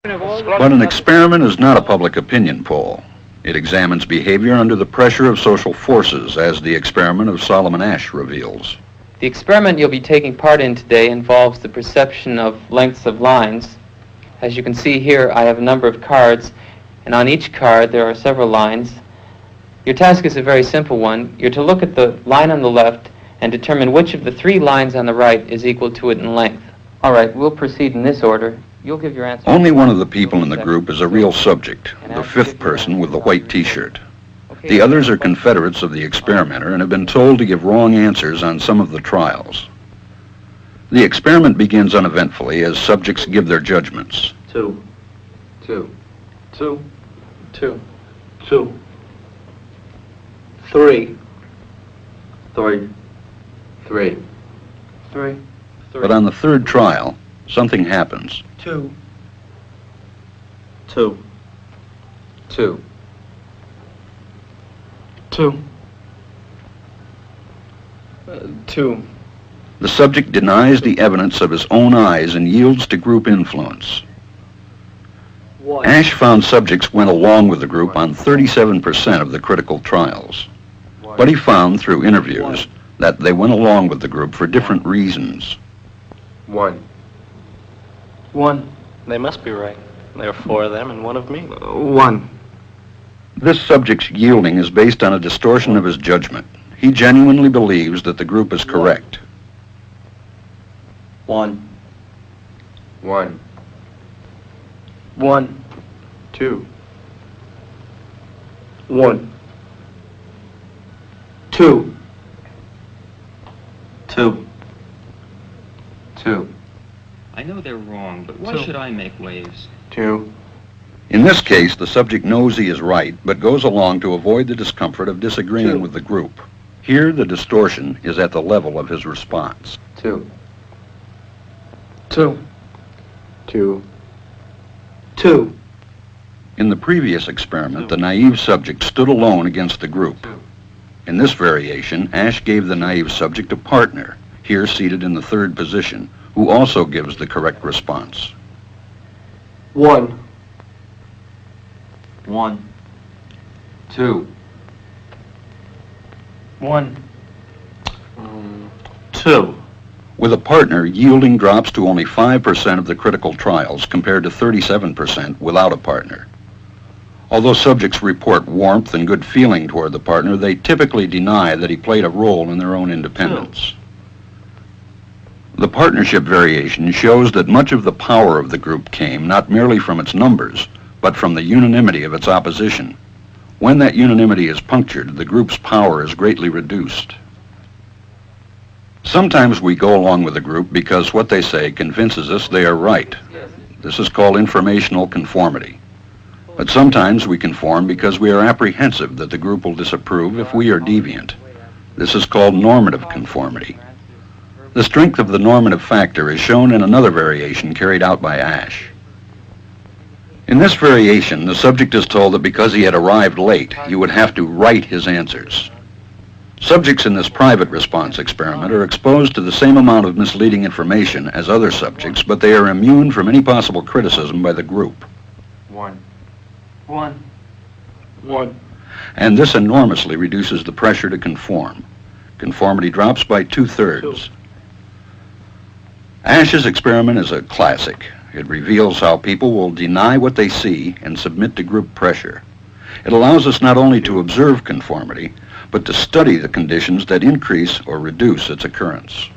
But an experiment is not a public opinion poll. It examines behavior under the pressure of social forces, as the experiment of Solomon Asch reveals. The experiment you'll be taking part in today involves the perception of lengths of lines. As you can see here, I have a number of cards, and on each card there are several lines. Your task is a very simple one. You're to look at the line on the left and determine which of the three lines on the right is equal to it in length. All right, we'll proceed in this order. You'll give your answer. Only one of the people in the group is a real subject, the fifth person with the white T-shirt. The others are confederates of the experimenter and have been told to give wrong answers on some of the trials. The experiment begins uneventfully as subjects give their judgments. 2, 2, 2, 2, 2, 3, 3, 3, 3. But on the third trial, something happens. 2, 2, 2, 2, 2. The subject denies the evidence of his own eyes and yields to group influence. Asch found subjects went along with the group on 37% of the critical trials. But he found through interviews that they went along with the group for different reasons. 1. 1. They must be right. There are 4 of them and 1 of me. 1. This subject's yielding is based on a distortion of his judgment. He genuinely believes that the group is correct. 1. 1. 1. 2. 1. 2. 2. 2. I know they're wrong, but why should I make waves? 2. In this case, the subject knows he is right, but goes along to avoid the discomfort of disagreeing with the group. Here, the distortion is at the level of his response. 2. 2. 2. 2. In the previous experiment, the naive subject stood alone against the group. In this variation, Asch gave the naive subject a partner, here seated in the third position, who also gives the correct response. 1. 1. 2. 1. 2. With a partner, yielding drops to only 5% of the critical trials compared to 37% without a partner. Although subjects report warmth and good feeling toward the partner, they typically deny that he played a role in their own independence. The partnership variation shows that much of the power of the group came not merely from its numbers, but from the unanimity of its opposition. When that unanimity is punctured, the group's power is greatly reduced. Sometimes we go along with the group because what they say convinces us they are right. This is called informational conformity. But sometimes we conform because we are apprehensive that the group will disapprove if we are deviant. This is called normative conformity. The strength of the normative factor is shown in another variation carried out by Asch. In this variation, the subject is told that because he had arrived late, he would have to write his answers. Subjects in this private response experiment are exposed to the same amount of misleading information as other subjects, but they are immune from any possible criticism by the group. 1. 1. 1. And this enormously reduces the pressure to conform. Conformity drops by 2/3. Asch's experiment is a classic. It reveals how people will deny what they see and submit to group pressure. It allows us not only to observe conformity, but to study the conditions that increase or reduce its occurrence.